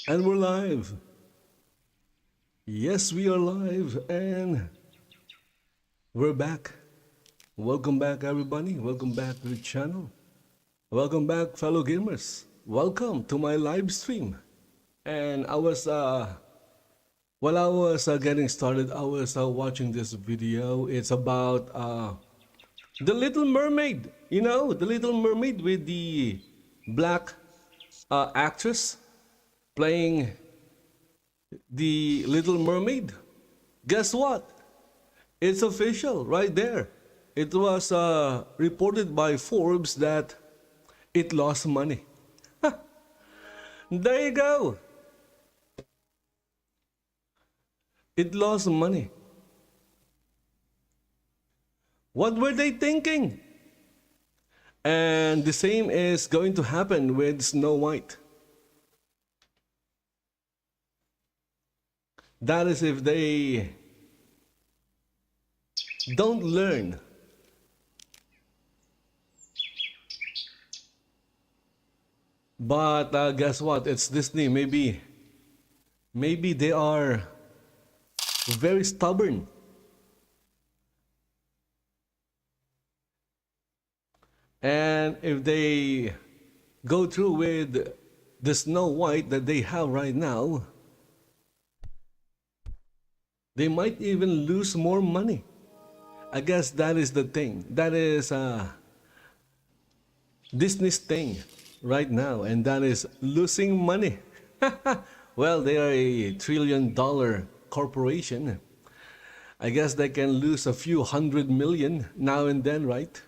And we're live. Yes, we are live and we're back. Welcome back, everybody. Welcome back to the channel. Welcome back, fellow gamers. Welcome to my live stream. And while I was getting started, I was watching this video. It's about The Little Mermaid. You know, The Little Mermaid with the black actress playing the Little Mermaid. Guess what? It's official right there. It was reported by Forbes that it lost money. There you go. It lost money. What were they thinking? And the same is going to happen with Snow White. That is if they don't learn. But guess what? It's Disney. Maybe they are very stubborn. And if they go through with the Snow White that they have right now, they might even lose more money. I guess that is the thing. That is Disney's thing right now, and that is losing money. Well, they are a $1 trillion corporation. I guess they can lose a few $100 million now and then, right?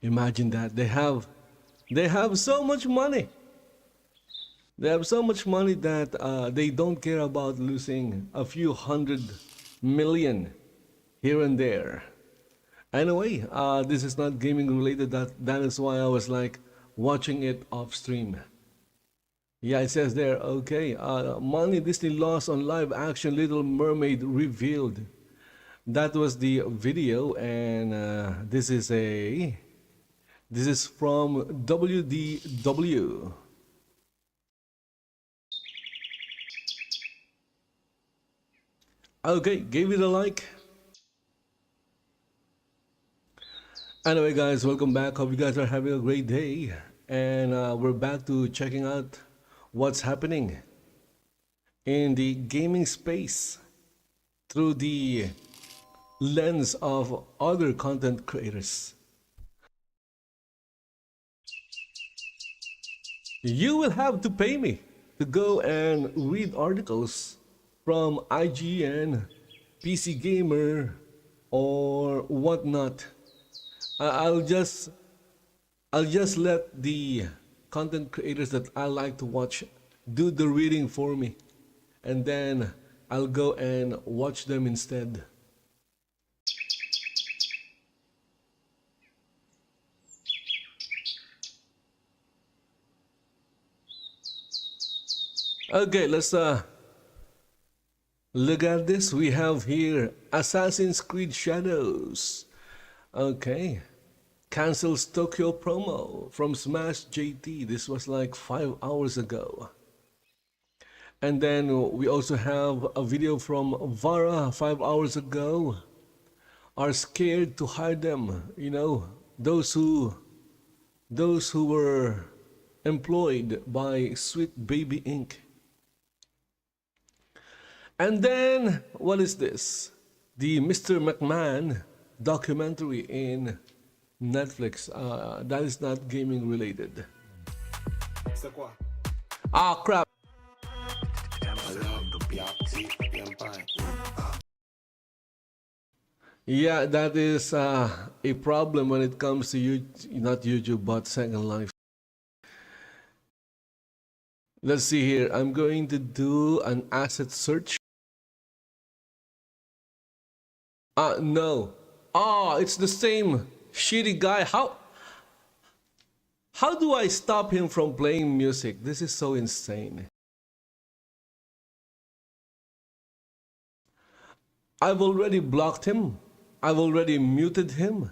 Imagine that. They have so much money. They have so much money that they don't care about losing a few $100 million here and there. Anyway, this is not gaming related. That is why I was like watching it off stream. Yeah, it says there, okay, money Disney lost on live action Little Mermaid revealed. That was the video, and this is from WDW. Okay, give it a like. Anyway, guys, welcome back. Hope you guys are having a great day. and we're back to checking out what's happening in the gaming space through the lens of other content creators. You will have to pay me to go and read articles from IGN, PC Gamer, or whatnot. I'll just let the content creators that I like to watch do the reading for me, and then I'll go and watch them instead. Okay, let's look at this. We have here Assassin's Creed Shadows. Okay. Cancels Tokyo promo from Smash JT. This was like 5 hours ago. And then we also have a video from Vara 5 hours ago. Are scared to hire them. You know, those who were employed by Sweet Baby Inc. And then, what is this? The Mr. McMahon documentary in Netflix. That is not gaming related. Ah, crap. Yeah, that is a problem when it comes to YouTube, not YouTube, but Second Life. Let's see here. I'm going to do an asset search. No. It's the same shitty guy. How do I stop him from playing music? This is so insane. I've already blocked him. I've already muted him.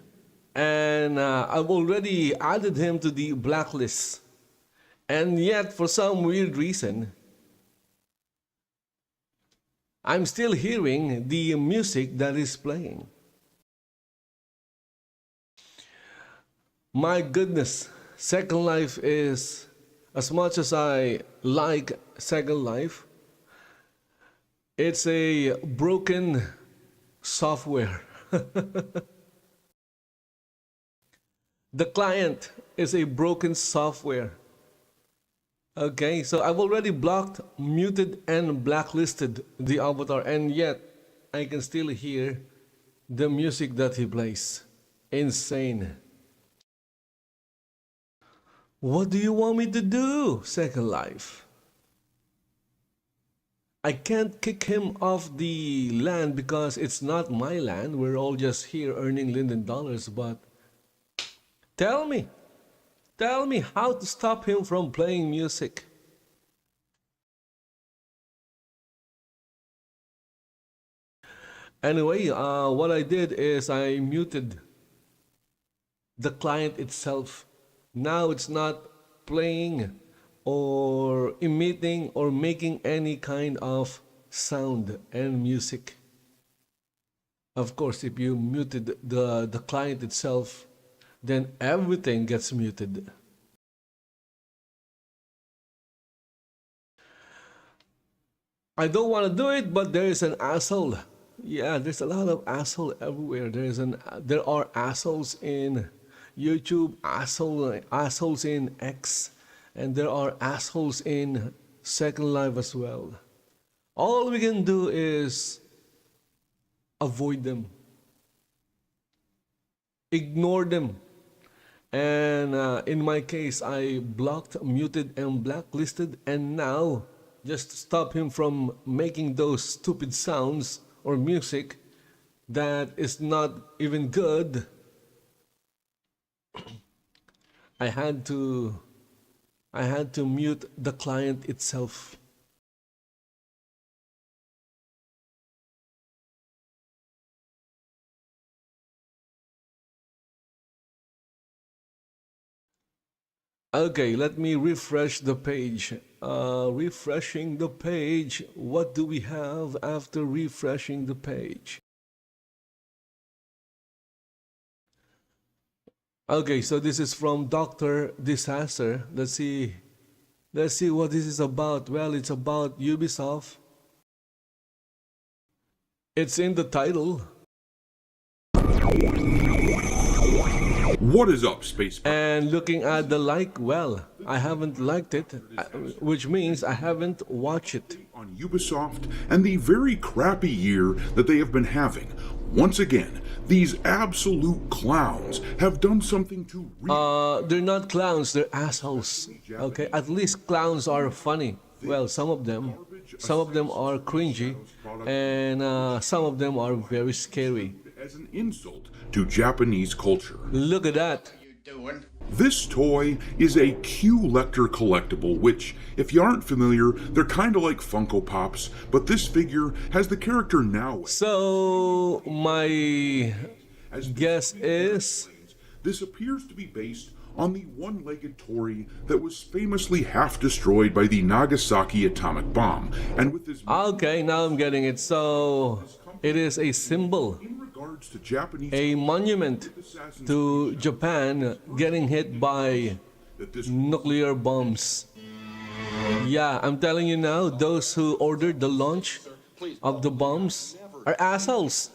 And I've already added him to the blacklist. And yet, for some weird reason, I'm still hearing the music that is playing. My goodness, Second Life is, as much as I like Second Life, it's a broken software. The client is a broken software. Okay, so I've already blocked, muted, and blacklisted the avatar, and yet I can still hear the music that he plays. Insane. What do you want me to do, Second Life? I can't kick him off the land because it's not my land. We're all just here earning Linden dollars, but tell me how to stop him from playing music. Anyway, what I did is I muted the client itself. Now it's not playing or emitting or making any kind of sound and music. Of course, if you muted the client itself, then everything gets muted. I don't want to do it, but there is an asshole. Yeah, there's a lot of asshole everywhere. There are assholes in YouTube, assholes in X, and there are assholes in Second Life as well. All we can do is avoid them, ignore them. And in my case, I blocked, muted, and blacklisted, and now, just to stop him from making those stupid sounds or music that is not even good, I had to mute the client itself. Okay, let me refresh the page. Refreshing the page. What do we have after refreshing the page? Okay, so this is from Dr. Disaster. Let's see. Let's see what this is about. Well, it's about Ubisoft. It's in the title. What is up, Space? And looking at the like, well, I haven't liked it, which means I haven't watched it. On Ubisoft and the very crappy year that they have been having. Once again, these absolute clowns have done something to They're not clowns, they're assholes. Okay, at least clowns are funny. Well, some of them are cringy, and some of them are very scary. as an insult to Japanese culture. Look at that. This toy is a Q-Lector collectible, which, if you aren't familiar, they're kind of like Funko Pops, but this figure has the character now. So, my guess is This appears to be based on the one-legged Tory that was famously half destroyed by the Nagasaki atomic bomb, and with this okay, now I'm getting it. So, it is a symbol, in regards to Japanese a monument to Japan getting hit by that this nuclear bombs. Yeah, I'm telling you now, those who ordered the launch of the bombs are assholes.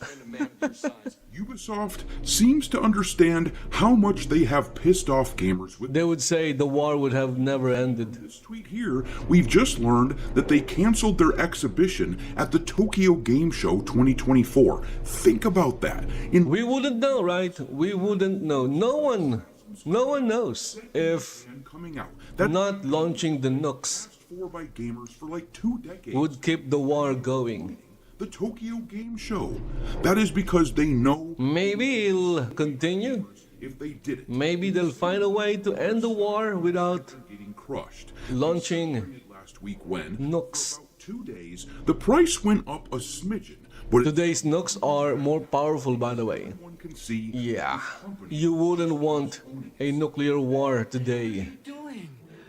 Ubisoft seems to understand how much they have pissed off gamers with They would say the war would have never ended. this tweet here. We've just learned that they canceled their exhibition at the Tokyo Game Show 2024. Think about that. In We wouldn't know, right? We wouldn't know. No one knows if coming out, that's not launching the nukes for by gamers for like 2 decades. would keep the war going. The Tokyo Game Show. That is because they know Maybe it'll continue. if they did it, Maybe they'll find a way to end the war without getting crushed. launching Last week when nukes. 2 days, the price went up a smidgen, but Today's nukes are more powerful, by the way. one can see Yeah, you wouldn't want a nuclear war today.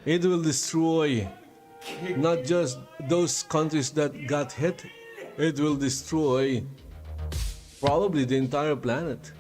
It will destroy not just those countries that got hit, it will destroy probably the entire planet.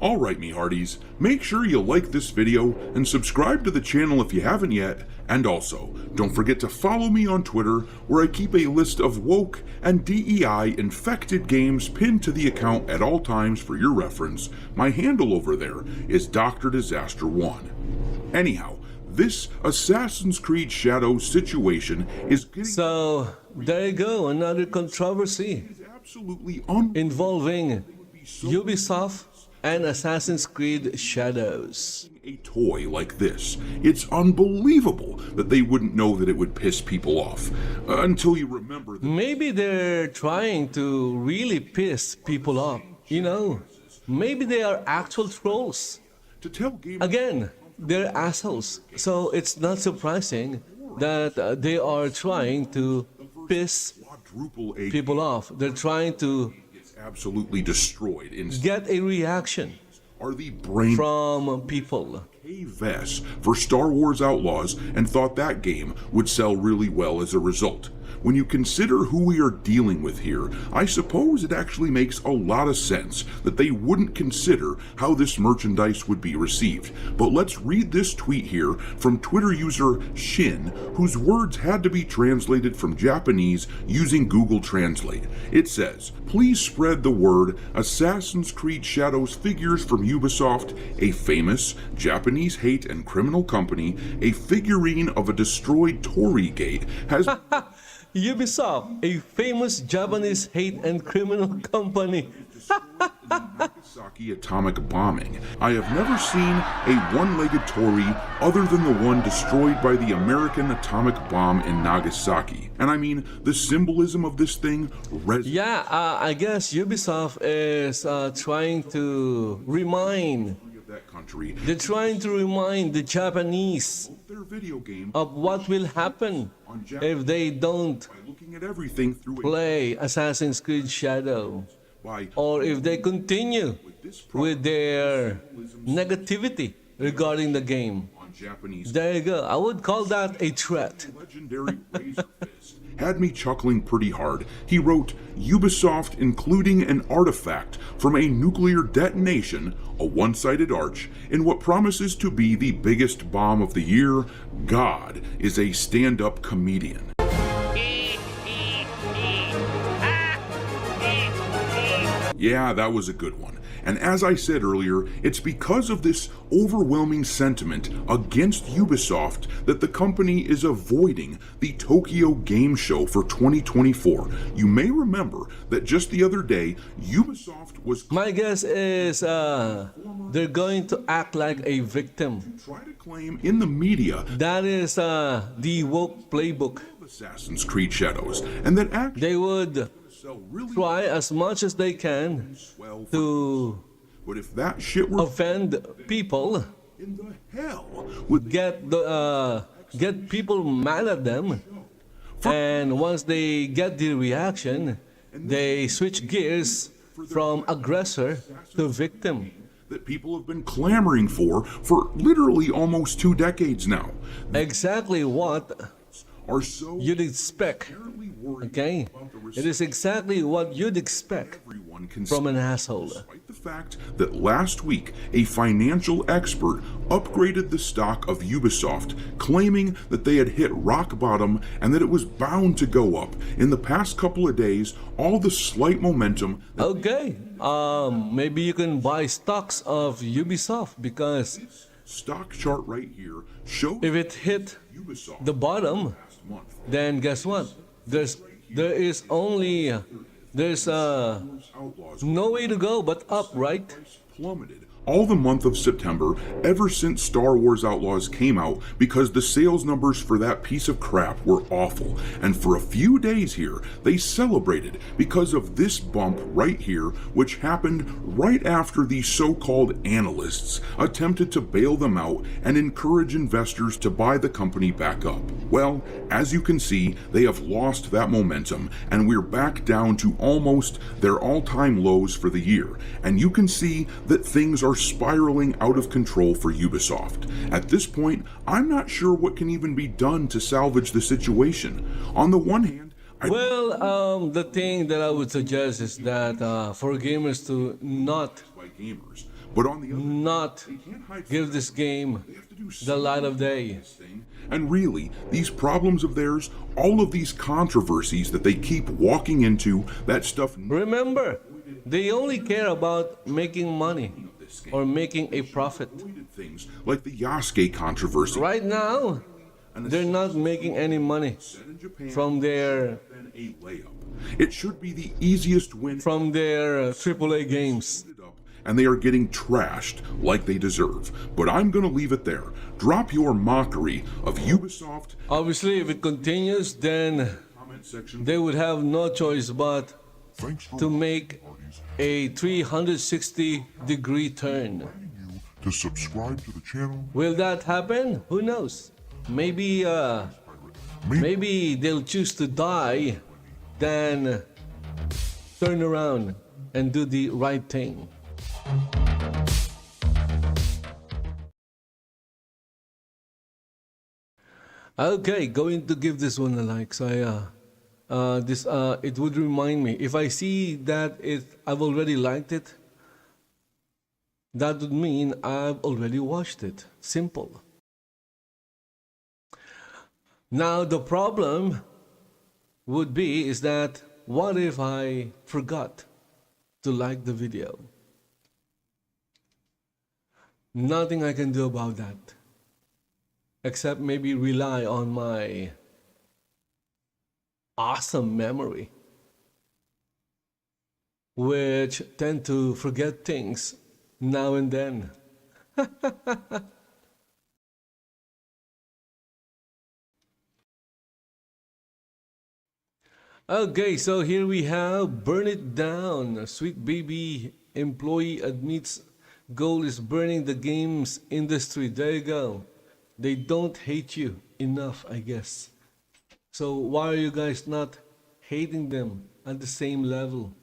Alright, me hearties, make sure you like this video and subscribe to the channel if you haven't yet, and also, don't forget to follow me on Twitter, where I keep a list of woke and DEI infected games pinned to the account at all times for your reference. My handle over there is Dr. Disaster 1. Anyhow, this Assassin's Creed Shadows situation is getting So, there you go, another controversy absolutely involving Ubisoft and Assassin's Creed Shadows. a toy like this. It's unbelievable that they wouldn't know that it would piss people off until you remember that Maybe they're trying to really piss people off, you know? Maybe they are actual trolls. to tell gamers Again, they're assholes. So it's not surprising that they are trying to piss quadruple A people off. They're trying to gets absolutely destroyed in get a reaction are the brain from people. Vest for Star Wars Outlaws and thought that game would sell really well as a result. When you consider who we are dealing with here, I suppose it actually makes a lot of sense that they wouldn't consider how this merchandise would be received. But let's read this tweet here from Twitter user Shin, whose words had to be translated from Japanese using Google Translate. It says, "Please spread the word Assassin's Creed Shadows figures from Ubisoft, a famous Japanese hate and criminal company, a figurine of a destroyed Torii gate has..." Ubisoft, a famous Japanese hate and criminal company. Nagasaki atomic bombing. I have never seen a one-legged Torii other than the one destroyed by the American atomic bomb in Nagasaki. And I mean, the symbolism of this thing Yeah, I guess Ubisoft is trying to remind, of that country. they're trying to remind the Japanese Their video game of what will happen if they don't looking at everything through play Assassin's Creed Shadow, by or if they continue with their negativity regarding the game. on Japanese There you go. I would call that a threat. legendary Razor Fist had me chuckling pretty hard. He wrote, Ubisoft including an artifact from a nuclear detonation, a one-sided arch, in what promises to be the biggest bomb of the year. God is a stand-up comedian. Yeah, that was a good one. And as I said earlier, it's because of this overwhelming sentiment against Ubisoft that the company is avoiding the Tokyo Game Show for 2024. You may remember that just the other day, Ubisoft was My guess is they're going to act like a victim. trying to claim in the media That is the woke playbook. Assassin's Creed Shadows, and that actually They would sell really try as much as they can swell. to But if that shit were offend people, in the hell would get people mad at them, and once they get the reaction, they switch gears from aggressor to victim. that people have been clamoring for literally almost 2 decades now Exactly what are so you'd expect. apparently worried Okay? about the It is exactly what you'd expect everyone can from an asshole. despite the fact that last week a financial expert upgraded the stock of Ubisoft, claiming that they had hit rock bottom and that it was bound to go up. In the past couple of days, all the slight momentum that Okay, maybe you can buy stocks of Ubisoft, because stock chart right here shows if it hit Ubisoft the bottom, last month then guess what? There's Outlaws no way to go but up, right? plummeted all the month of September ever since Star Wars Outlaws came out, because the sales numbers for that piece of crap were awful. And for a few days here, they celebrated because of this bump right here, which happened right after the so-called analysts attempted to bail them out and encourage investors to buy the company back up. Well, as you can see, they have lost that momentum, and we're back down to almost their all-time lows for the year. And you can see that things are spiraling out of control for Ubisoft. At this point, I'm not sure what can even be done to salvage the situation. On the one hand, The thing that I would suggest is that for gamers to not by gamers, but on the other hand, not give this game the light of day. and really, these problems of theirs, all of these controversies that they keep walking into, that stuff Remember, they only care about making money or making a profit. things like the Yasuke controversy. Right now, they're not making any money from their A layup. It should be the easiest win AAA games. and they are getting trashed like they deserve. But I'm gonna leave it there. Drop your mockery of Ubisoft Obviously, if it continues, then comment section. they would have no choice but to make a 360-degree turn. To subscribe to the channel. Will that happen? Who knows? Maybe they'll choose to die than turn around and do the right thing. Okay, going to give this one a like. So it would remind me, if I see that I've already liked it, that would mean I've already watched it. Simple. Now the problem would be is that what if I forgot to like the video? Nothing I can do about that, except maybe rely on my awesome memory, which tend to forget things now and then. Okay, so here we have Burn It Down. Sweet Baby employee admits goal is burning the games industry. There you go. They don't hate you enough, I guess. So why are you guys not hating them at the same level.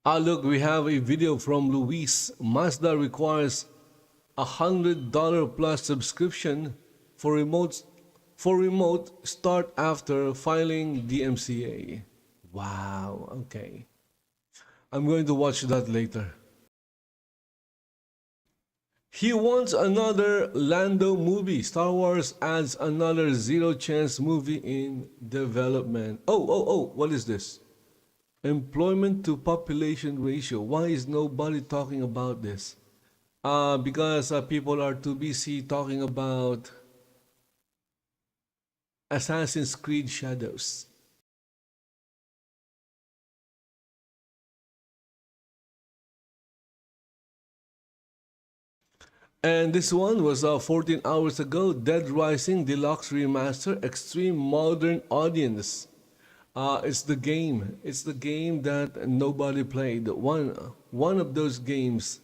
Ah, look, we have a video from Luis. Mazda requires $100 plus subscription for remote start after filing DMCA. Wow, okay. I'm going to watch that later. He wants another Lando movie. Star Wars adds another Zero Chance movie in development. Oh, what is this? Employment to population ratio. Why is nobody talking about this? Because people are too busy talking about Assassin's Creed Shadows. And this one was 14 hours ago. Dead Rising Deluxe Remaster Extreme Modern Audience. It's the game. It's the game that nobody played. One of those games.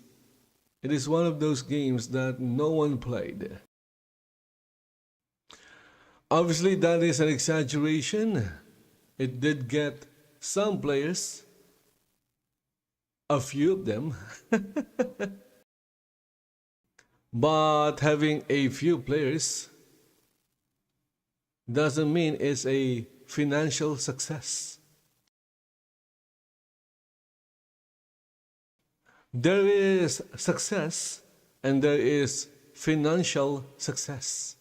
It is one of those games that no one played. Obviously, that is an exaggeration. It did get some players. A few of them. But having a few players doesn't mean it's a financial success. There is success and there is financial success.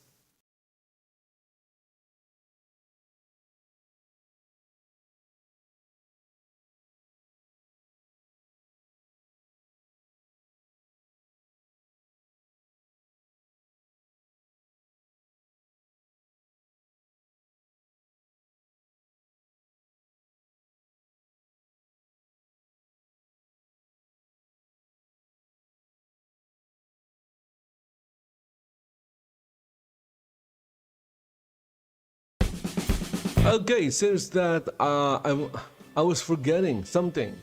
Okay, seems that I was forgetting something,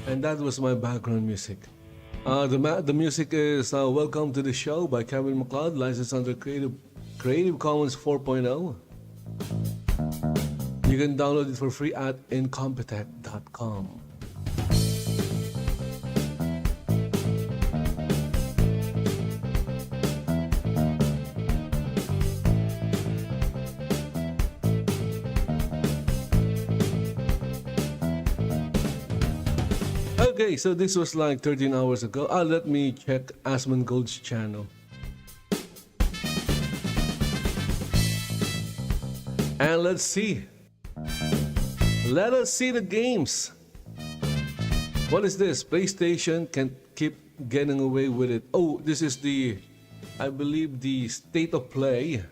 and that was my background music. The music is Welcome to the Show by Kevin MacLeod, licensed under Creative Commons 4.0. You can download it for free at incompetech.com. Okay, so this was like 13 hours ago. Let me check Asmongold's channel. And let's see. Let us see the games. What is this? PlayStation can keep getting away with it. Oh, this is I believe the state of play.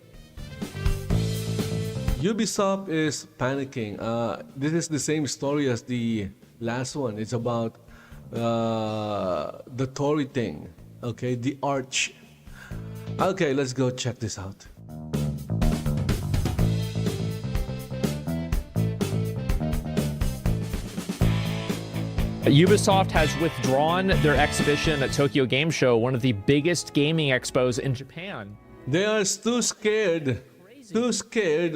Ubisoft is panicking. This is the same story as the last one. It's about the Tory thing. Okay, the Arch. Okay, let's go check this out. Ubisoft has withdrawn their exhibition at Tokyo Game Show, one of the biggest gaming expos in Japan. They are too scared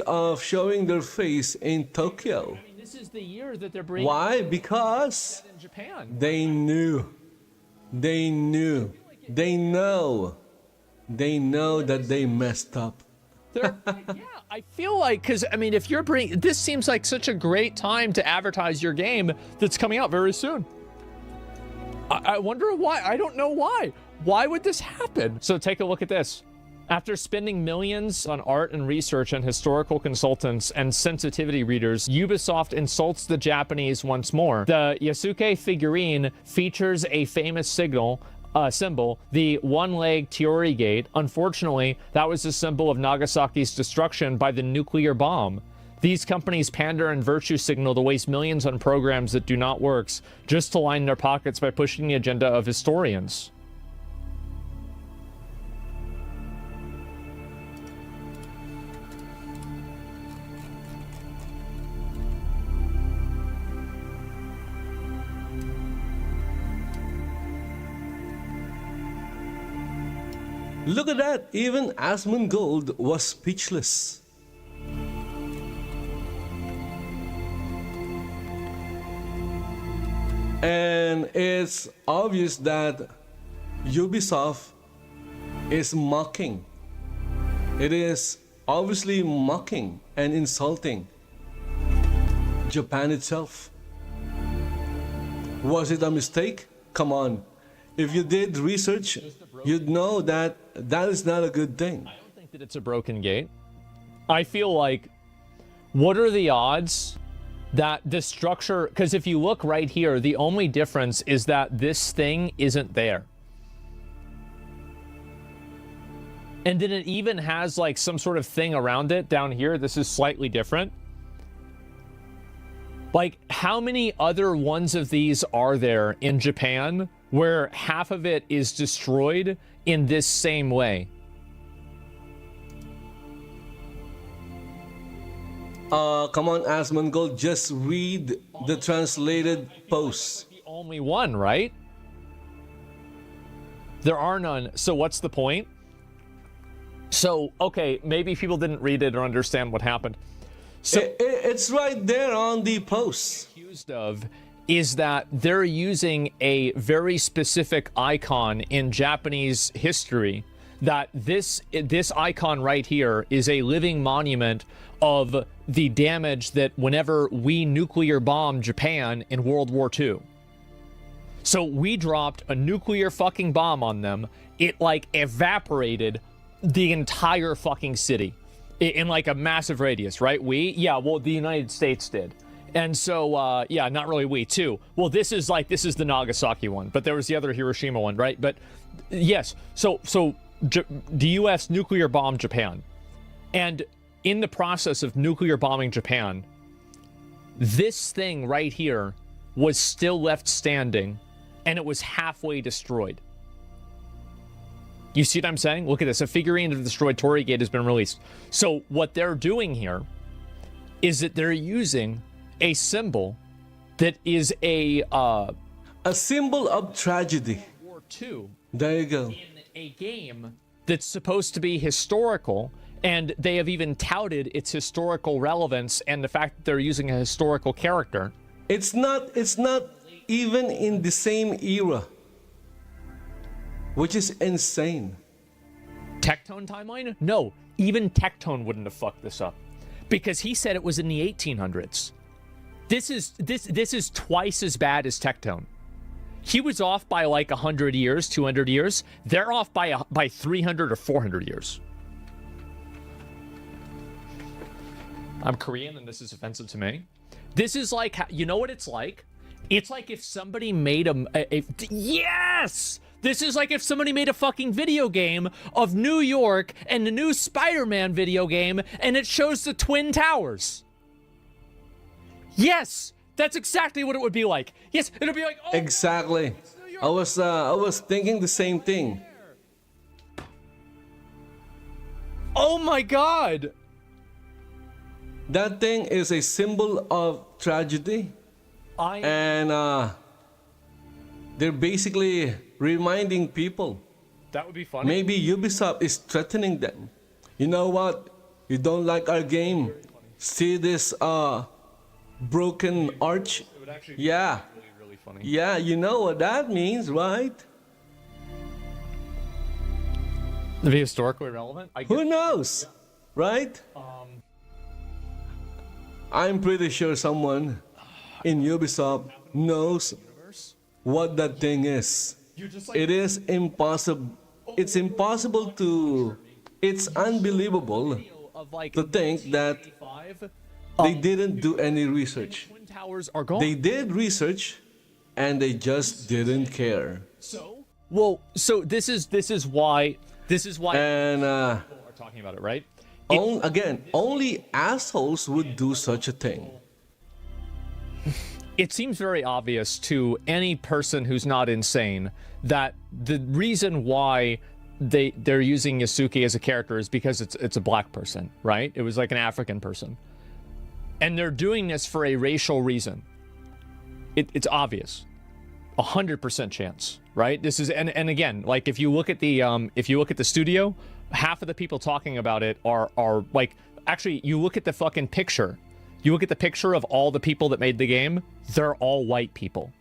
of showing their face in Tokyo. I mean, this is the year that they're bringing. Why? Because in Japan. They know that they messed up. Yeah, I feel like, because I mean, if you're bringing, this seems like such a great time to advertise your game that's coming out very soon. I wonder why. I don't know why. Why would this happen? So take a look at this. After spending millions on art and research and historical consultants and sensitivity readers, Ubisoft insults the Japanese once more. The Yasuke figurine features a famous symbol, the one-leg Teori Gate. Unfortunately, that was a symbol of Nagasaki's destruction by the nuclear bomb. These companies pander and virtue signal to waste millions on programs that do not work, just to line their pockets by pushing the agenda of historians. Look at that! Even Asmongold was speechless. And it's obvious that Ubisoft is mocking. It is obviously mocking and insulting Japan itself. Was it a mistake? Come on. If you did research, you'd know that that is not a good thing. I don't think that it's a broken gate. I feel like, what are the odds that the structure, because if you look right here, the only difference is that this thing isn't there. And then it even has like some sort of thing around it down here. This is slightly different. Like, how many other ones of these are there in Japan where half of it is destroyed in this same way? Come on, Asmongold, just read the translated posts. The only one, right? There are none. So what's the point? So, okay, maybe people didn't read it or understand what happened. So It's right there on the posts. Accused of is that they're using a very specific icon in Japanese history, that this icon right here is a living monument of the damage that whenever we nuclear bombed Japan in World War II. So we dropped a nuclear fucking bomb on them. It like evaporated the entire fucking city in like a massive radius, right? Yeah, well, the United States did. And so, yeah, not really we, too. Well, this is the Nagasaki one, but there was the other Hiroshima one, right? But yes, so the U.S. nuclear bombed Japan. And in the process of nuclear bombing Japan, this thing right here was still left standing, and it was halfway destroyed. You see what I'm saying? Look at this. A figurine of the destroyed Torii Gate has been released. So what they're doing here is that they're using a symbol that is a symbol of tragedy. War II. There you go. In a game that's supposed to be historical, and they have even touted its historical relevance and the fact that they're using a historical character. It's not even in the same era, which is insane. Tectone timeline? No, even Tectone wouldn't have fucked this up, because he said it was in the 1800s. This is twice as bad as Tectone. He was off by like 100 years, 200 years. They're off by 300 or 400 years. I'm Korean and this is offensive to me. This is like, you know what it's like? It's like if somebody made yes! This is like if somebody made a fucking video game of New York and the new Spider-Man video game, and it shows the Twin Towers. Yes! That's exactly what it would be like. Yes, it'll be like, oh, exactly. I was thinking the same thing. Oh my god! That thing is a symbol of tragedy. And they're basically reminding people. That would be funny. Maybe Ubisoft is threatening them. You know what? You don't like our game. See this broken arch? It would actually be yeah. really funny. Yeah, you know what that means, right? To be historically relevant? Who knows? Right? I'm pretty sure someone in Ubisoft knows what that thing is. It is impossible. It's impossible to... It's unbelievable to think that they didn't do any research. Twin Towers are gone. They did research and they just didn't care. So? Well, so this is why And people are talking about it, right? Again, only assholes would do such a thing. It seems very obvious to any person who's not insane that the reason why they're using Yasuke as a character is because it's a black person, right? It was like an African person. And they're doing this for a racial reason. It's obvious. 100% chance, right? This is and again, like if you look at the studio, half of the people talking about it are like, actually, you look at the fucking picture. You look at the picture of all the people that made the game, they're all white people.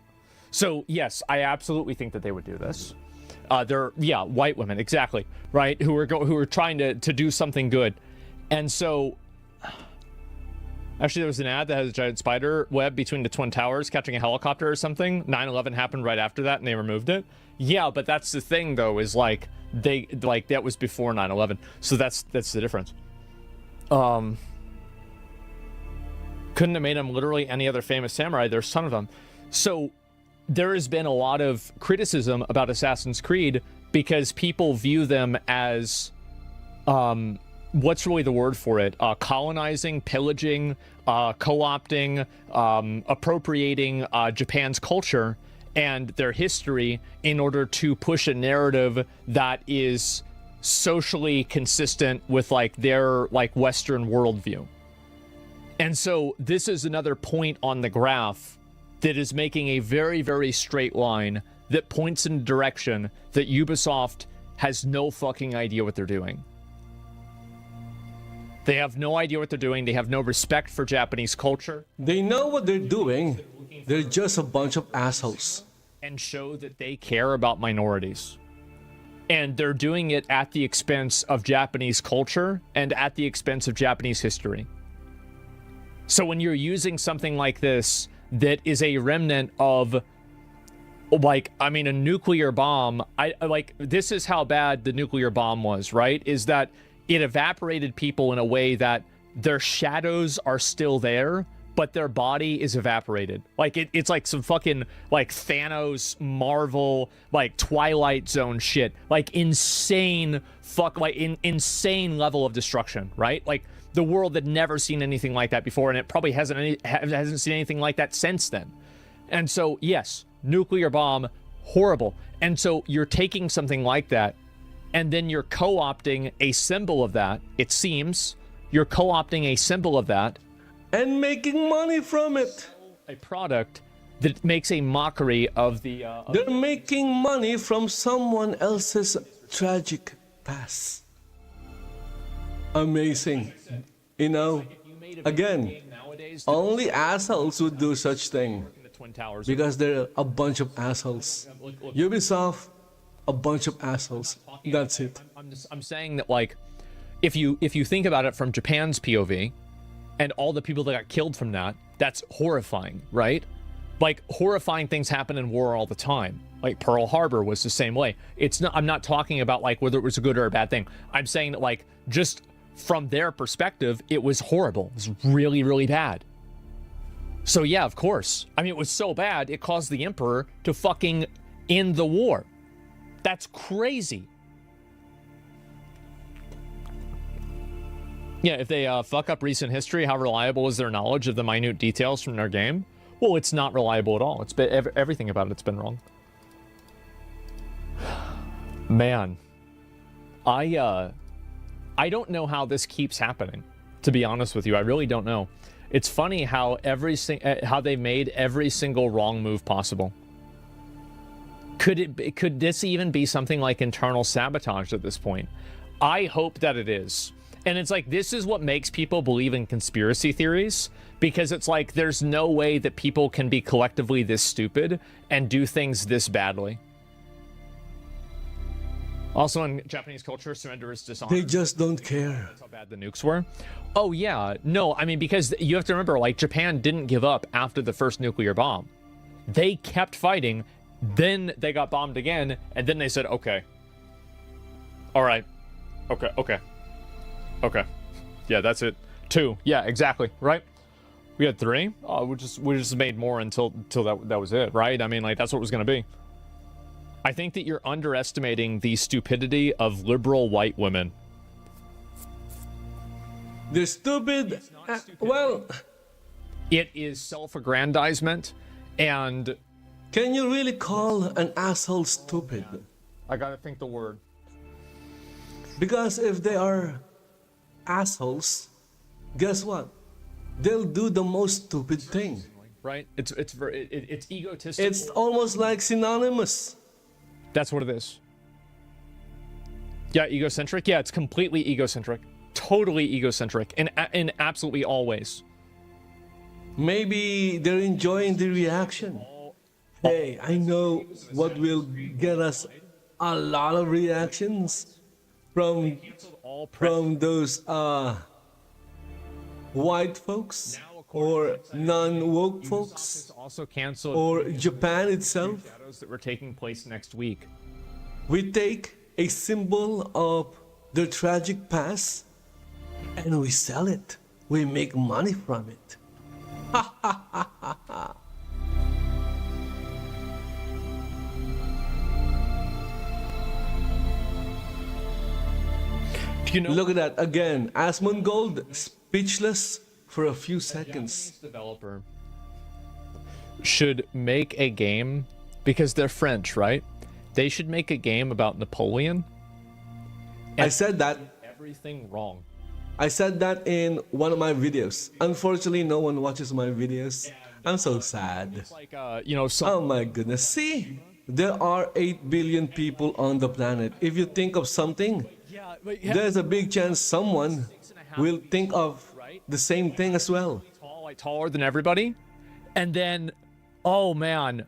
So yes, I absolutely think that they would do this. They're white women, exactly, right? Who are trying to do something good. And so actually, there was an ad that has a giant spider web between the Twin Towers catching a helicopter or something. 9/11 happened right after that, and they removed it. Yeah, but that's the thing, though, is like that was before 9/11, so that's the difference. Couldn't have made him literally any other famous samurai. There's a ton of them. So there has been a lot of criticism about Assassin's Creed because people view them as what's really the word for it? Colonizing, pillaging, co-opting, appropriating Japan's culture and their history in order to push a narrative that is socially consistent with like their like Western worldview. And so this is another point on the graph that is making a very, very straight line that points in a direction that Ubisoft has no fucking idea what they're doing. They have no idea what they're doing. They have no respect for Japanese culture. They know what they're doing. They're just a bunch of assholes. And show that they care about minorities. And they're doing it at the expense of Japanese culture and at the expense of Japanese history. So when you're using something like this that is a remnant of, like, I mean, a nuclear bomb, this is how bad the nuclear bomb was, right? Is that it evaporated people in a way that their shadows are still there, but their body is evaporated. Like, it's like some fucking, like, Thanos, Marvel, like, Twilight Zone shit. Like, insane insane level of destruction, right? Like, the world had never seen anything like that before, and it probably hasn't seen anything like that since then. And so, yes, nuclear bomb, horrible. And so you're taking something like that, and then you're co-opting a symbol of that, it seems. You're co-opting a symbol of that. And making money from it. A product that makes a mockery of the... They're making money from someone else's tragic past. Amazing. You know, again, only assholes would do such thing. Because they're a bunch of assholes. Ubisoft, a bunch of assholes. That's it. I'm saying that, like, if you think about it from Japan's POV, and all the people that got killed from that, that's horrifying, right? Like, horrifying things happen in war all the time. Like, Pearl Harbor was the same way. I'm not talking about, like, whether it was a good or a bad thing. I'm saying that, like, just from their perspective, it was horrible. It was really, really bad. So, yeah, of course. I mean, it was so bad, it caused the Emperor to fucking end the war. That's crazy. Yeah, if they fuck up recent history, how reliable is their knowledge of the minute details from their game? Well, it's not reliable at all. It's been everything about it's been wrong. Man, I don't know how this keeps happening. To be honest with you, I really don't know. It's funny how how they made every single wrong move possible. Could this even be something like internal sabotage at this point? I hope that it is. And it's like, this is what makes people believe in conspiracy theories, because it's like, there's no way that people can be collectively this stupid and do things this badly. Also, in Japanese culture, surrender is dishonor. They just don't care. That's how bad the nukes were. Oh, yeah. No, I mean, because you have to remember, like, Japan didn't give up after the first nuclear bomb. They kept fighting, then they got bombed again, and then they said, okay. All right. Okay. Yeah, that's it. 2. Yeah, exactly. Right? We had 3. We just made more until that was it, right? I mean, like, that's what it was going to be. I think that you're underestimating the stupidity of liberal white women. They're stupid. Well, It is self-aggrandizement, and can you really call an asshole stupid? I gotta think the word. Because if they are assholes, guess what? They'll do the most stupid thing. Right? It's egotistical. It's almost like synonymous. That's what it is. Yeah, egocentric. Yeah, it's completely egocentric. Totally egocentric in absolutely all ways. Maybe they're enjoying the reaction. Hey, I know what will get us a lot of reactions from those white folks or non-woke folks Also canceled or Japan itself. shadows that were taking place next week. We take a symbol of their tragic past and we sell it. We make money from it. Do you know Look at that again. Asmongold speechless for a few seconds. developer should make a game because they're French, right? They should make a game about Napoleon. I said that. Everything wrong. I said that in one of my videos. Unfortunately, no one watches my videos. I'm so sad. It's like you know, some Oh my goodness. See, there are 8 billion people on the planet. If you think of something, there's a big chance someone will think of the same thing as well. tall, like taller than everybody, and then, oh man,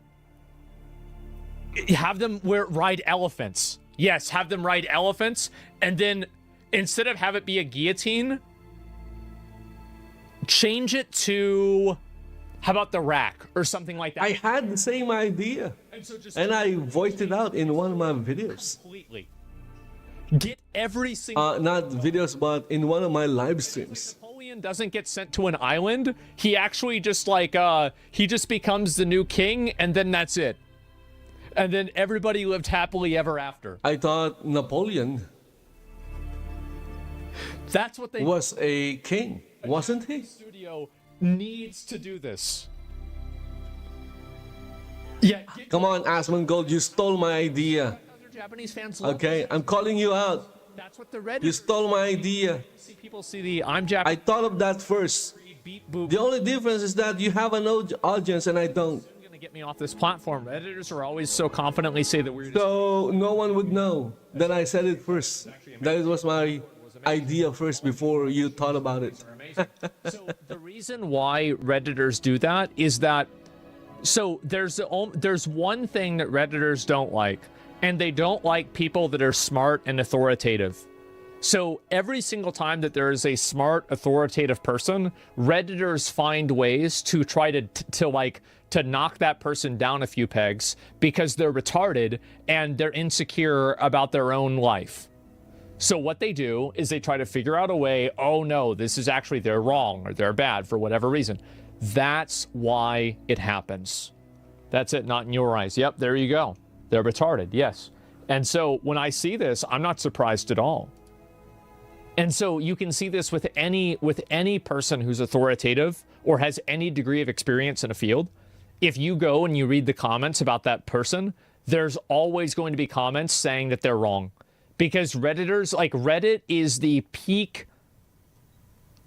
have them ride elephants. Yes, have them ride elephants, and then instead of have it be a guillotine, change it to, how about the rack or something like that? I had the same idea, and so just and I voiced it out in one of my videos. completely get every single. Not videos, but in one of my live streams. Napoleon doesn't get sent to an island. He actually just like he just becomes the new king, and then that's it. And then everybody lived happily ever after. I thought Napoleon That's what they was a king, wasn't he? studio needs to do this. Yeah, Come on, Asmongold, you stole my idea. Japanese fans love Okay, I'm calling you out. That's what the Reddit. You stole my idea. See people see the I'm I Japanese thought of that first. beat boop. The only difference is that you have an audience and I don't. Gonna get me off this platform. Redditors are always so confidently say that we're just So no one would know that I said it first. That was my idea first before you thought about it. So the reason why Redditors do that is that, so there's one thing that Redditors don't like, and they don't like people that are smart and authoritative. So every single time that there is a smart, authoritative person, Redditors find ways to try to knock that person down a few pegs because they're retarded and they're insecure about their own life. So what they do is they try to figure out a way, oh no, this is actually, they're wrong or they're bad for whatever reason. That's why it happens. That's it, not in your eyes. Yep, there you go. They're retarded, yes. And so when I see this, I'm not surprised at all. And so you can see this with any person who's authoritative or has any degree of experience in a field. If you go and you read the comments about that person, there's always going to be comments saying that they're wrong. Because Redditors, like Reddit is the peak,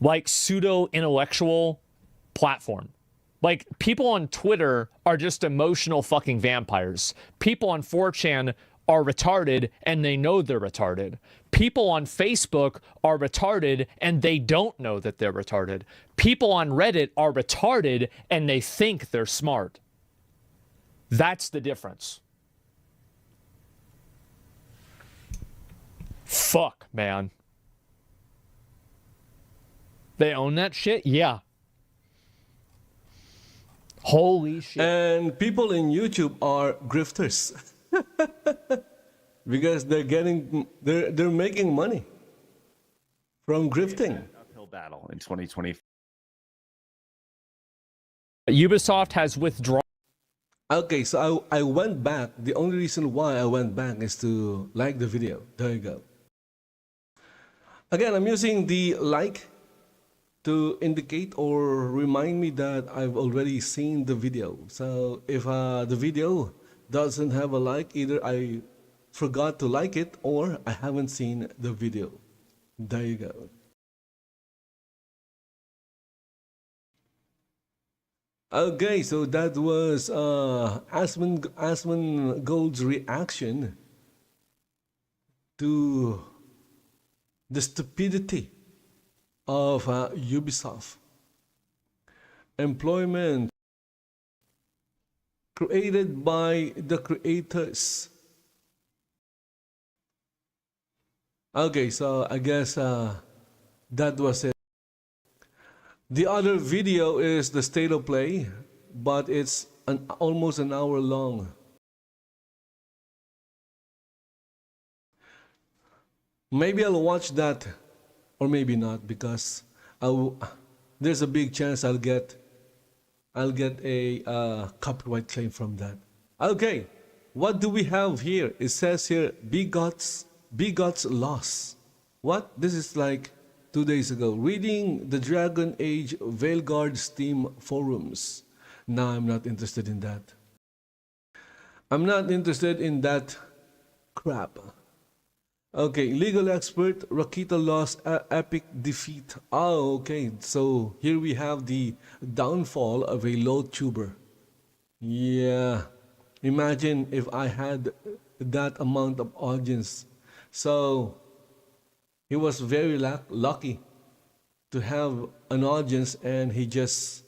like pseudo-intellectual platform. Like people on Twitter are just emotional fucking vampires. People on 4chan are retarded and they know they're retarded. People on Facebook are retarded and they don't know that they're retarded. People on Reddit are retarded and they think they're smart. That's the difference. Fuck, man. They own that shit? Yeah. Holy shit. And people in YouTube are grifters. Because they're making money from grifting. Uphill battle in 2020. Ubisoft has withdrawn. Okay, so I went back. The only reason why I went back is to like the video. There you go. Again, I'm using the like to indicate or remind me that I've already seen the video. So if the video doesn't have a like, either I forgot to like it or I haven't seen the video. There you go. Okay, so that was Asmon Gold's reaction to the stupidity of Ubisoft. Employment created by the creators. Okay, so I guess that was it. The other video is the state of play, but it's almost an hour long. Maybe I'll watch that, or maybe not, because there's a big chance I'll get a copyright claim from that. Okay, what do we have here? It says here, Bigot's loss. What? This is like 2 days ago. Reading the Dragon Age Veilguard Steam forums. No, I'm not interested in that. I'm not interested in that crap. Okay, legal expert, Rakita lost epic defeat. Oh, okay. So here we have the downfall of a low tuber. Yeah. Imagine if I had that amount of audience. So he was very lucky to have an audience, and he just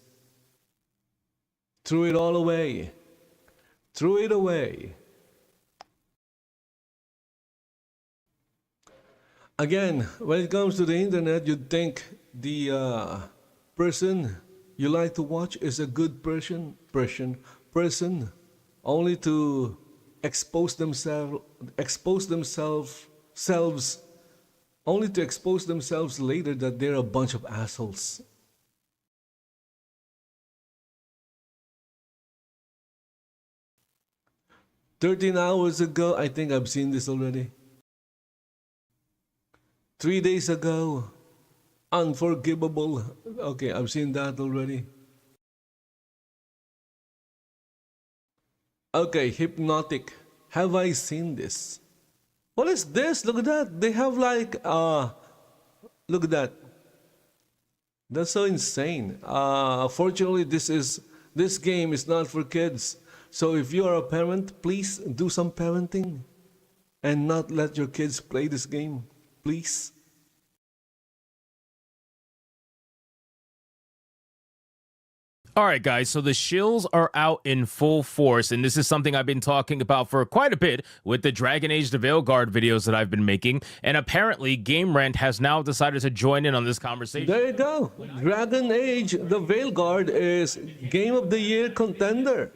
threw it all away. Threw it away. Again, when it comes to the internet, you'd think the person you like to watch is a good person, only to expose themselves later that they're a bunch of assholes. $13 ago, I think I've seen this already. 3 days ago, unforgivable. Okay, I've seen that already. Okay, hypnotic. Have I seen this? What is this? Look at that. They have like, look at that. That's so insane. Fortunately, this game is not for kids. So if you are a parent, please do some parenting and not let your kids play this game. Please. All right, guys, so the shills are out in full force, and this is something I've been talking about for quite a bit with the Dragon Age the Veilguard videos that I've been making, and apparently Game Rant has now decided to join in on this conversation. There you go. Dragon Age the Veilguard is Game of the Year contender.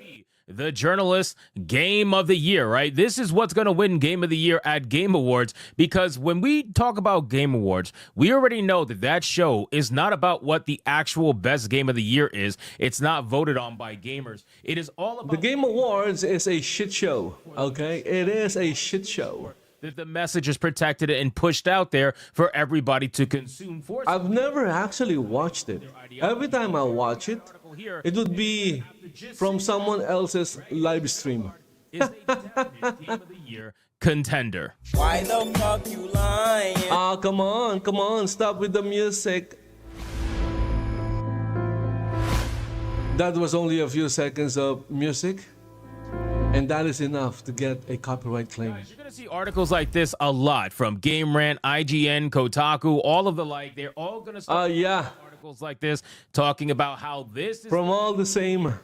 The journalist Game of the Year, right? This is what's going to win Game of the Year at Game Awards, because when we talk about Game Awards, we already know that that show is not about what the actual best Game of the Year is. It's not voted on by gamers. It is all about... The Game Awards is a shit show, okay? It is a shit show. That the message is protected and pushed out there for everybody to consume. I've never actually watched it. Every time I watch it, it would be from someone else's live stream. Is a Game of the Year contender. Why the fuck you lying? Ah, come on, stop with the music. That was only a few seconds of music. And that is enough to get a copyright claim. Guys, you're going to see articles like this a lot from Game Rant, IGN, Kotaku, all of the like. They're all going to start articles like this talking about how this is from all the same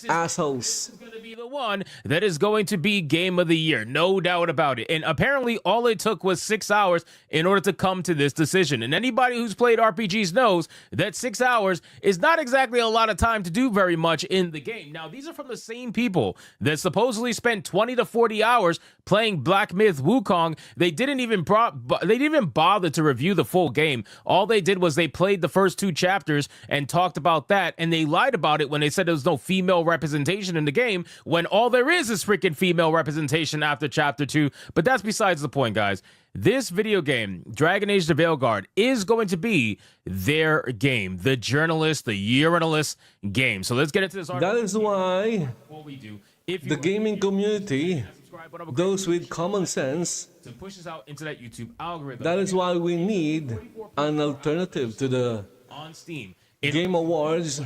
assholes. This is going to be the one that is going to be Game of the Year, no doubt about it. And apparently all it took was 6 hours in order to come to this decision. And anybody who's played RPGs knows that 6 hours is not exactly a lot of time to do very much in the game. Now, these are from the same people that supposedly spent 20 to 40 hours playing Black Myth Wukong. They didn't even bother to review the full game. All they did was they played the first 2 chapters and talked about that, and they lied about it when they said there was no female representation in the game, when all there is freaking female representation after chapter 2. But that's besides the point, guys. this video game, Dragon Age the Veilguard, is going to be their game, the journalist, the urinalist game. So let's get into this article. That is why Before we do, if you the are- gaming community, subscribe button, will those with common sense, to push us out into that YouTube algorithm. that is why we need an alternative to the on Steam. Game Awards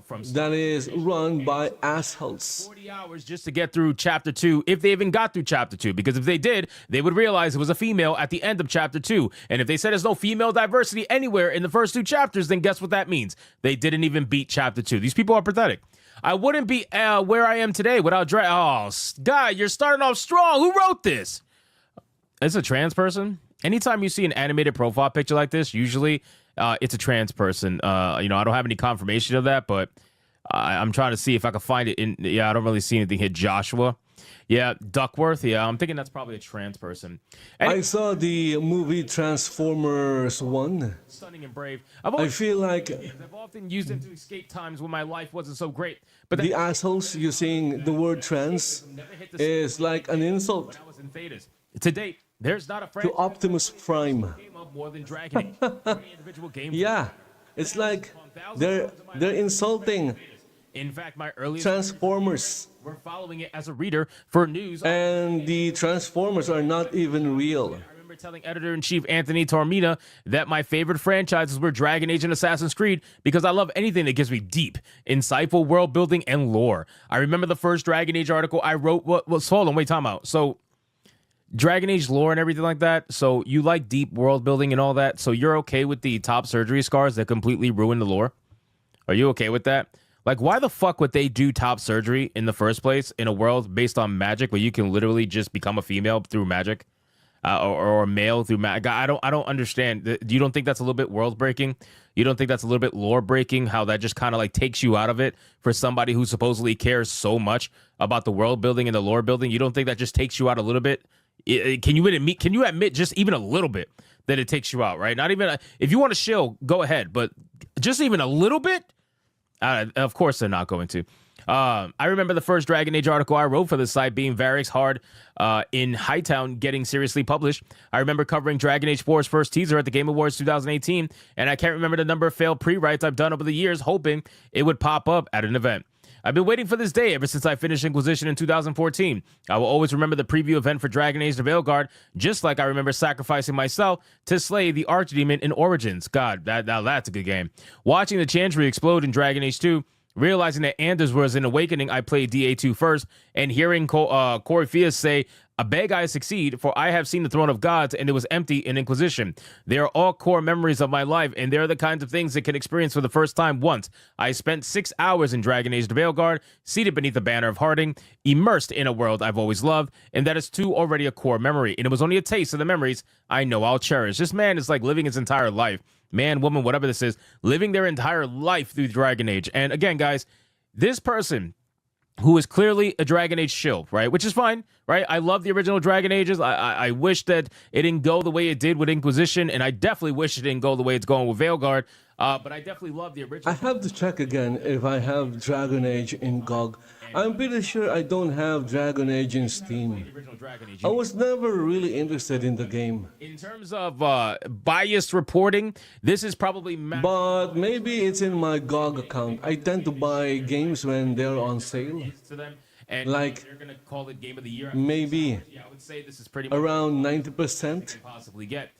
From that is run by assholes. 40 hours just to get through chapter 2, if they even got through chapter 2, because if they did, they would realize it was a female at the end of chapter 2. And if they said there's no female diversity anywhere in the first 2 chapters, then guess what that means? They didn't even beat chapter 2. These people are pathetic. I wouldn't be where I am today without Oh, guy, you're starting off strong. Who wrote this? It's a trans person. Anytime you see an animated profile picture like this, usually it's a trans person. I don't have any confirmation of that, but I'm trying to see if I can find it. I don't really see anything here. Joshua. Yeah, Duckworth. Yeah, I'm thinking that's probably a trans person. I saw the movie Transformers 1. Stunning and brave. I feel like I've often used them to escape times when my life wasn't so great. But the assholes using the word trans is like an insult I was in Thetas. To date, there's not a to franchise Optimus Prime. that came up more than Dragon Age. Every individual game. Yeah, it's like they're insulting In fact, my earliest Transformers, were following it as a reader for news. and the Transformers are not even real. I remember telling editor-in-chief Anthony Tormina that my favorite franchises were Dragon Age and Assassin's Creed because I love anything that gives me deep, insightful world building and lore. I remember the first Dragon Age article I wrote hold on, wait, time out. So Dragon Age lore and everything like that. So you like deep world building and all that. So you're okay with the top surgery scars that completely ruin the lore? Are you okay with that? Like, why the fuck would they do top surgery in the first place in a world based on magic where you can literally just become a female through magic, or a male through magic? I don't understand. You don't think that's a little bit world breaking? You don't think that's a little bit lore breaking? How that just kind of like takes you out of it for somebody who supposedly cares so much about the world building and the lore building? You don't think that just takes you out a little bit? Can you admit just even a little bit that it takes you out, right? Not even if you want to shill, go ahead, but just even a little bit. Of course they're not going to. I remember the first Dragon Age article I wrote for the site being Varric's Hard in Hightown getting seriously published. I remember covering Dragon Age 4's first teaser at the Game Awards 2018, and I can't remember the number of failed pre-writes I've done over the years, hoping it would pop up at an event. I've been waiting for this day ever since I finished Inquisition in 2014. I will always remember the preview event for Dragon Age the Veilguard, just like I remember sacrificing myself to slay the Archdemon in Origins. God, that's a good game. Watching the Chantry explode in Dragon Age 2, realizing that Anders was in Awakening, I played DA2 first, and hearing Corey Fias say, "I beg I succeed, for I have seen the throne of gods, and it was empty in Inquisition." They are all core memories of my life, and they're the kinds of things that can experience for the first time once. I spent 6 hours in Dragon Age the Veilguard, seated beneath the banner of Harding, immersed in a world I've always loved, and that is too already a core memory, and it was only a taste of the memories I know I'll cherish. This man is like living his entire life. Man, woman, whatever this is, living their entire life through Dragon Age. And again, guys, this person who is clearly a Dragon Age shill, right? Which is fine, right? I love the original Dragon Ages. I wish that it didn't go the way it did with Inquisition, and I definitely wish it didn't go the way it's going with Veilguard. But I definitely love the original. I have to check again if I have Dragon Age in GOG. I'm pretty sure I don't have Dragon Age in Steam. The original Dragon Age. I was never really interested in the game. In terms of biased reporting, this is probably But maybe it's in my GOG account. I tend to buy games when they're on sale. to them. And Like, they're gonna call it Game of the Year. Maybe Yeah, I would say this is pretty much around 90%. possibly get.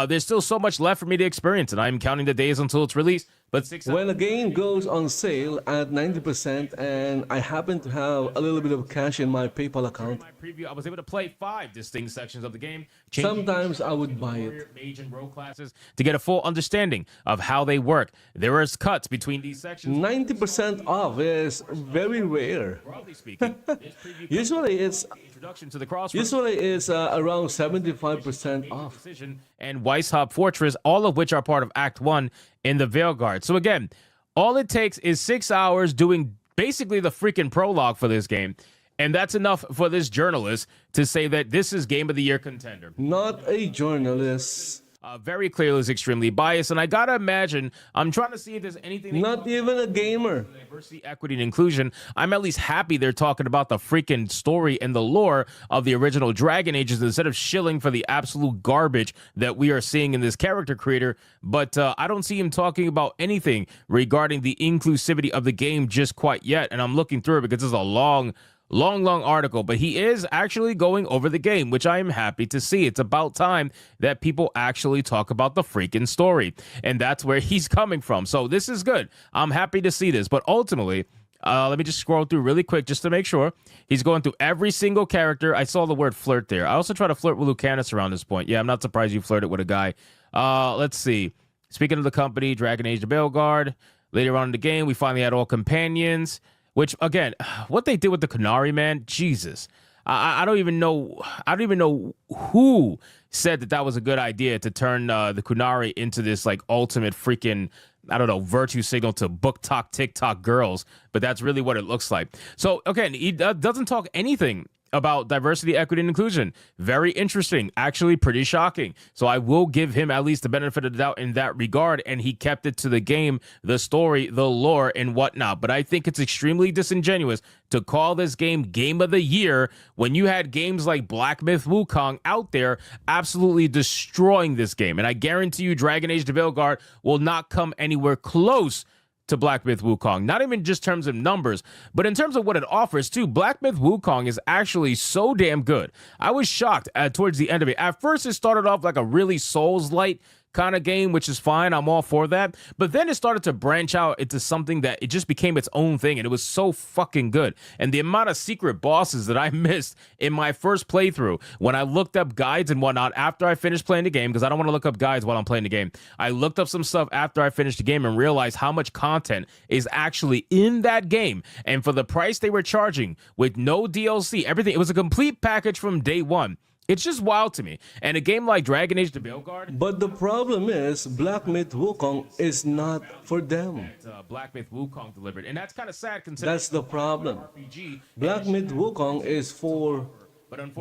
There's still so much left for me to experience, and I'm counting the days until it's released. But 6 When a game goes on sale at 90% and I happen to have a little bit of cash in my PayPal account, my preview, I was able to play 5 distinct sections of the game. sometimes I would buy it. Mage and rogue classes to get a full understanding of how they work. There is cuts between these sections. 90% off is very rare. Broadly speaking, this preview Usually it's introduction to the crossroads. usually it's around 75% off. Decision and Weishaupt Fortress, all of which are part of Act 1 in the Veilguard. So again, all it takes is 6 hours doing basically the freaking prologue for this game. And that's enough for this journalist to say that this is Game of the Year contender. Not a journalist, very clearly is extremely biased. And I gotta imagine, I'm trying to see if there's anything. Not even a gamer. Diversity, equity, and inclusion. I'm at least happy they're talking about the freaking story and the lore of the original Dragon Ages instead of shilling for the absolute garbage that we are seeing in this character creator. But I don't see him talking about anything regarding the inclusivity of the game just quite yet. And I'm looking through it because it's a long article, but he is actually going over the game, which I am happy to see. It's about time that people actually talk about the freaking story, and that's where he's coming from. So this is good. I'm happy to see this, but ultimately, let me just scroll through really quick just to make sure. He's going through every single character. I saw the word flirt there. I also try to flirt with Lucanus around this point. Yeah, I'm not surprised you flirted with a guy. Let's see. Speaking of the company, Dragon Age the Veilguard. Later on in the game, we finally had all companions. Which, again, what they did with the Kunari, man, Jesus. I don't even know. I don't even know who said that was a good idea to turn the Kunari into this like ultimate freaking, I don't know, virtue signal to book talk TikTok girls. But that's really what it looks like. So, again, he doesn't talk anything about diversity, equity, and inclusion. Very interesting. Actually, pretty shocking. So I will give him at least the benefit of the doubt in that regard, and he kept it to the game, the story, the lore, and whatnot. But I think it's extremely disingenuous to call this game Game of the Year when you had games like Black Myth Wukong out there absolutely destroying this game. And I guarantee you Dragon Age the Veilguard will not come anywhere close to Black Myth Wukong, not even just terms of numbers, but in terms of what it offers too. Black Myth Wukong is actually so damn good. I was shocked towards the end of it. At first, it started off like a really Souls-light kind of game, which is fine. I'm all for that. But then it started to branch out into something that it just became its own thing, and it was so fucking good. And the amount of secret bosses that I missed in my first playthrough when I looked up guides and whatnot after I finished playing the game, because I don't want to look up guides while I'm playing the game. I looked up some stuff after I finished the game and realized how much content is actually in that game. And for the price they were charging with no DLC, everything, it was a complete package from day one. It's just wild to me. And a game like Dragon Age the Veilguard. But the problem is, Black Myth Wukong is not for them. Black Myth Wukong delivered. And that's kind of sad considering That's the problem. RPG. Black Myth Wukong is for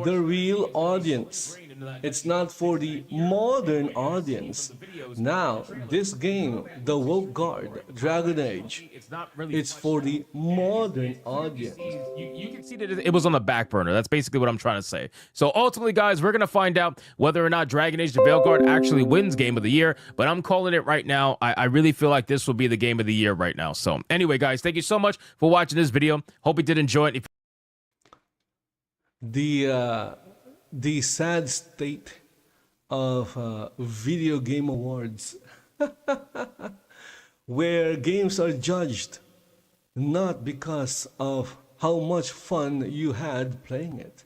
the real audience. It's not for the modern audience. Now, this game, the Wokeguard, Dragon Age, it's for the modern audience. You can see that it was on the back burner. That's basically what I'm trying to say. So ultimately, guys, we're going to find out whether or not Dragon Age the Veilguard actually wins Game of the Year. But I'm calling it right now. I really feel like this will be the Game of the Year right now. So anyway, guys, thank you so much for watching this video. Hope you did enjoy it. The sad state of video game awards where games are judged not because of how much fun you had playing it,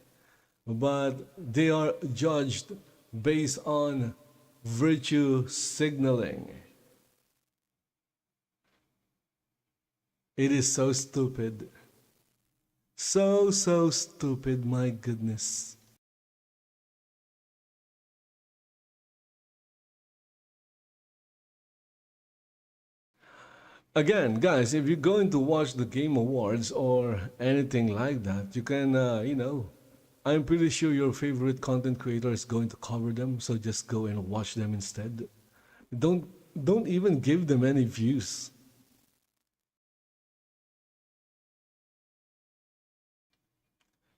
but they are judged based on virtue signaling. It is so stupid. So stupid, my goodness. Again, guys, if you're going to watch the Game Awards or anything like that, you can, I'm pretty sure your favorite content creator is going to cover them, so just go and watch them instead. Don't even give them any views.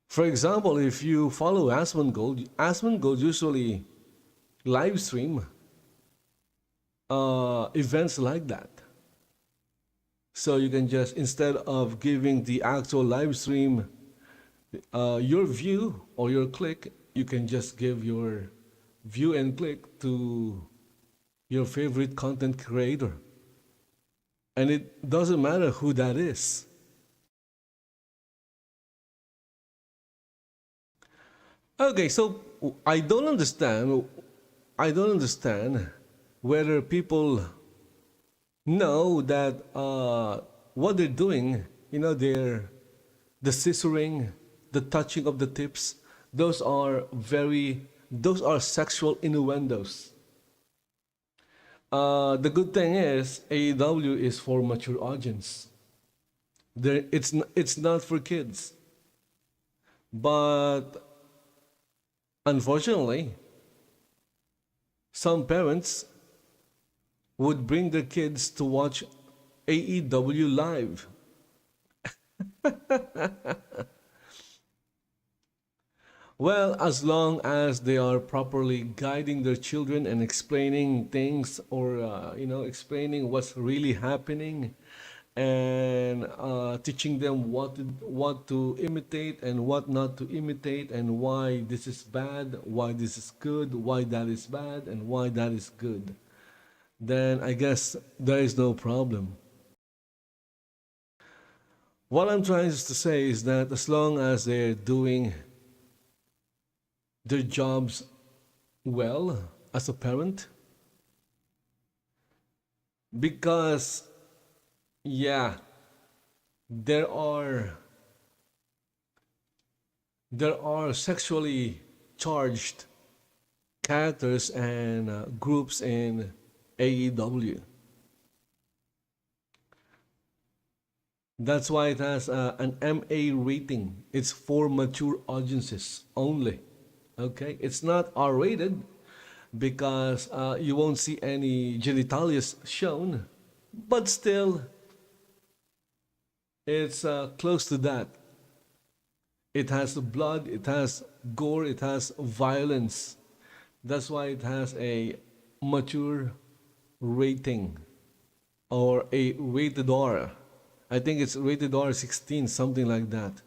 For example, if you follow Asmongold usually live stream events like that. So you can just, instead of giving the actual live stream your view or your click, you can just give your view and click to your favorite content creator. And it doesn't matter who that is. Okay, so I don't understand whether people know that what they're doing, the scissoring, the touching of the tips, those are sexual innuendos. The good thing is AEW is for mature audience. It's not for kids. But unfortunately, some parents would bring their kids to watch AEW live. Well, as long as they are properly guiding their children and explaining things, or explaining what's really happening, and teaching them what to imitate and what not to imitate, and why this is bad, why this is good, why that is bad, and why that is good, then I guess there is no problem. What I'm trying to say is that as long as they're doing their jobs well as a parent, because yeah, there are sexually charged characters and groups in AEW. That's why it has an MA rating. It's for mature audiences only. Okay, it's not R-rated because you won't see any genitalia shown, but still, it's close to that. It has blood, it has gore, it has violence. That's why it has a mature rating, or a rated R. I think it's rated R 16, something like that.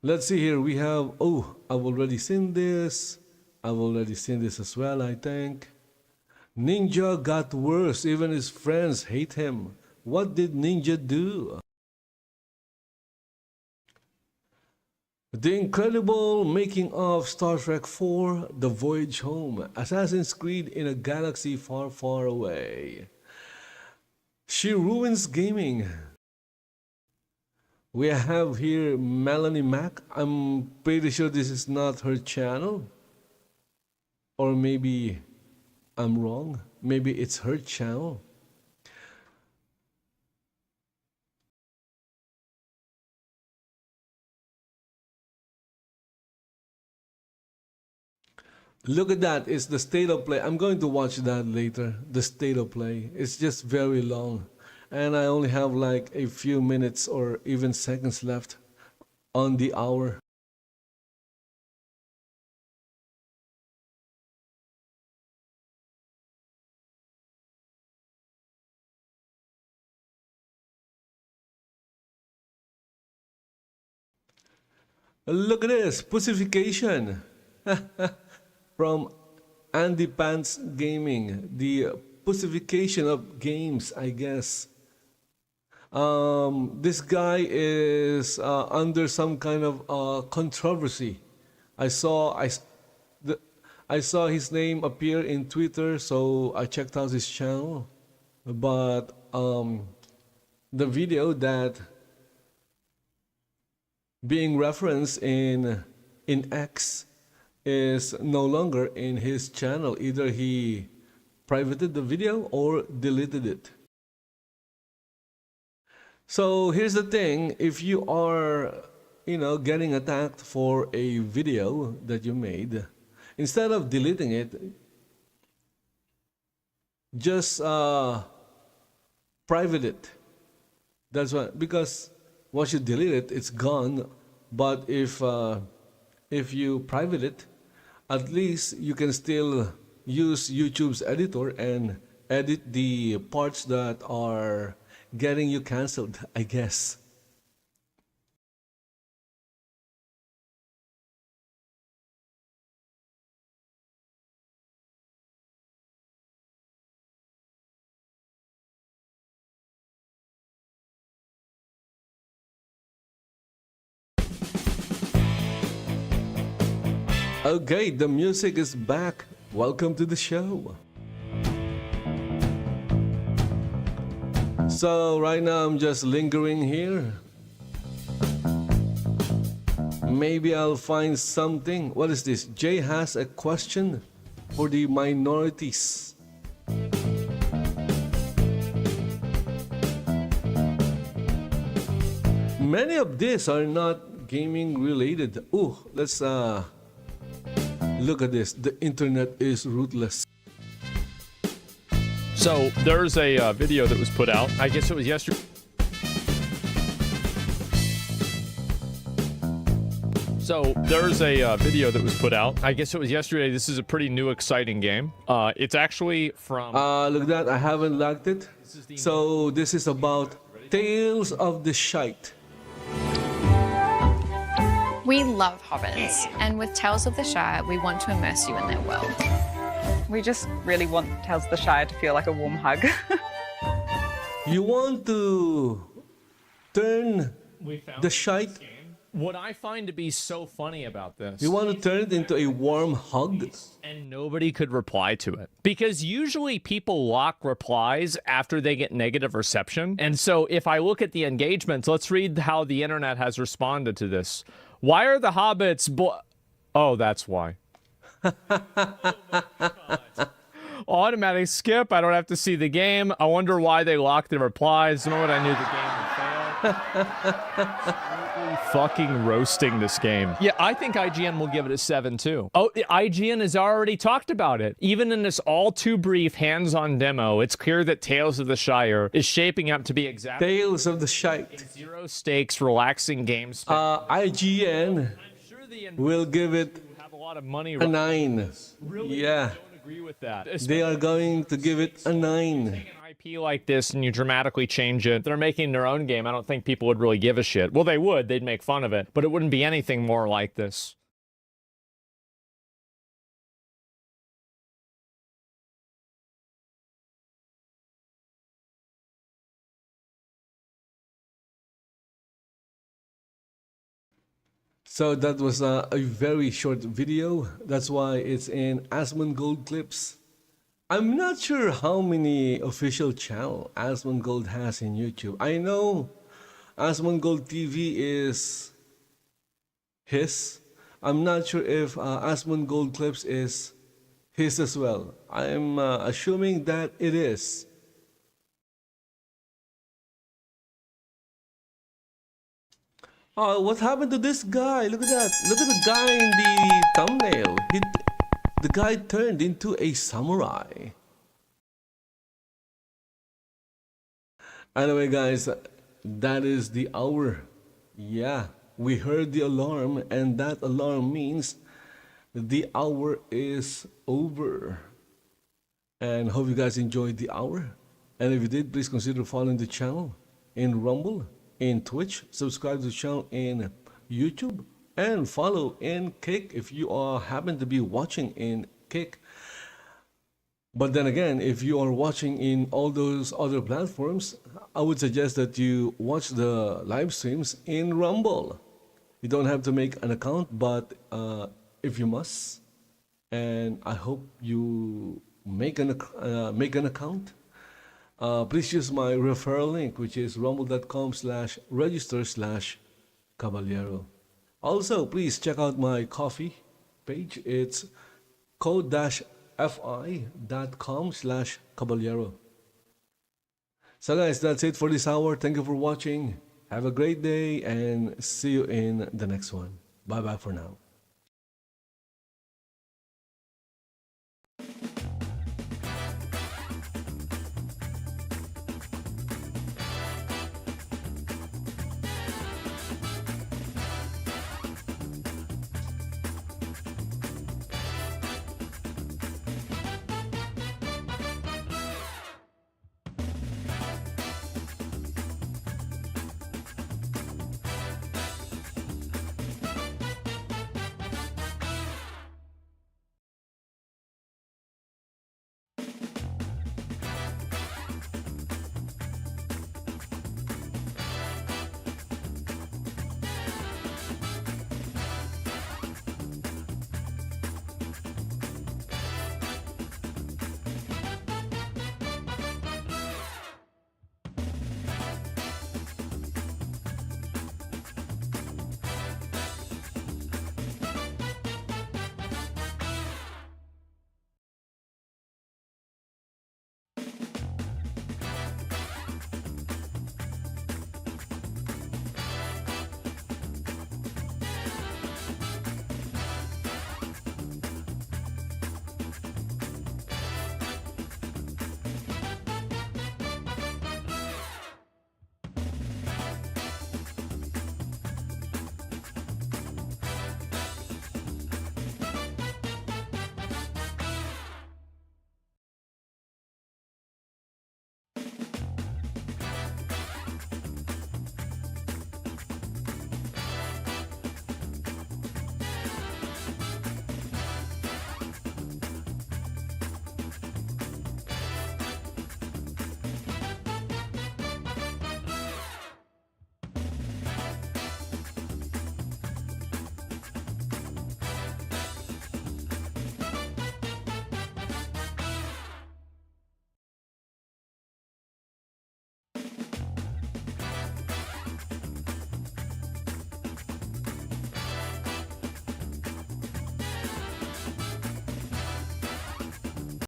Let's see here. We have, oh, I've already seen this. I've already seen this as well, I think. Ninja got worse. Even his friends hate him. What did Ninja do? The incredible making of Star Trek IV, The Voyage Home. Assassin's Creed in a galaxy far, far away. She ruins gaming. We have here Melanie Mac. I'm pretty sure this is not her channel. Or maybe I'm wrong. Maybe it's her channel. Look at that. It's the state of play. I'm going to watch that later. The state of play. It's just very long. And I only have like a few minutes or even seconds left on the hour. Look at this. Pussification. From Andy Pants Gaming. The pussification of games, I guess. This guy is under some kind of controversy. I saw his name appear in Twitter, so I checked out his channel. But the video that being referenced in X is no longer in his channel. Either he privated the video or deleted it. So here's the thing, if you are, getting attacked for a video that you made, instead of deleting it, just private it. That's why, because once you delete it, it's gone. But if you private it, at least you can still use YouTube's editor and edit the parts that are getting you canceled, I guess. Okay, the music is back. Welcome to the show. So right now I'm just lingering here. Maybe I'll find something. What is this? Jay has a question for the minorities. Many of these are not gaming related. Oh, let's look at this. The internet is ruthless. So there's a video that was put out. I guess it was yesterday. So there's a video that was put out. I guess it was yesterday. This is a pretty new, exciting game. It's actually from... Look at that. I haven't locked it. So this is about Tales of the Shite. We love hobbits, and with Tales of the Shire, we want to immerse you in their world. We just really want Tales of the Shire to feel like a warm hug. You want to turn the shite? What I find to be so funny about this... You want to turn it into a warm hug? And nobody could reply to it. Because usually people lock replies after they get negative reception. And so if I look at the engagements, let's read how the internet has responded to this. Why are the hobbits... Oh, that's why. Automatic skip. I don't have to see the game. I wonder why they locked the replies. The moment I knew the game would fail. Fucking roasting this game. Yeah, I think IGN will give it a 7 too. Oh, IGN has already talked about it. Even in this all too brief hands-on demo, it's clear that Tales of the Shire is shaping up to be exactly Tales of the Shite. zero stakes, relaxing games. IGN will give it Have a lot of money. a 9. Really? Yeah, Don't agree with that. they are going to give it a 9. IP like this and you dramatically change it. They're making their own game. I don't think people would really give a shit. Well, they would. They'd make fun of it, but it wouldn't be anything more like this. So that was a very short video. That's why it's in Asmongold Clips. I'm not sure how many official channel Asmongold has in YouTube. I know Asmongold TV is his. I'm not sure if Asmongold Clips is his as well. I'm assuming that it is. Oh, what happened to this guy? Look at that. Look at the guy in the thumbnail. The guy turned into a samurai. Anyway, guys, that is the hour. Yeah, we heard the alarm, and that alarm means the hour is over. And hope you guys enjoyed the hour. And if you did, please consider following the channel in Rumble, in Twitch, subscribe to the channel in YouTube, and follow in Kick if you happen to be watching in Kick. But then again, if you are watching in all those other platforms, I would suggest that you watch the live streams in Rumble. You don't have to make an account, but if you must, and I hope you make an account, please use my referral link, which is rumble.com/register/caballero. Also, please check out my coffee page. It's code-fi.com/caballero. So guys, that's it for this hour. Thank you for watching. Have a great day and see you in the next one. Bye bye for now.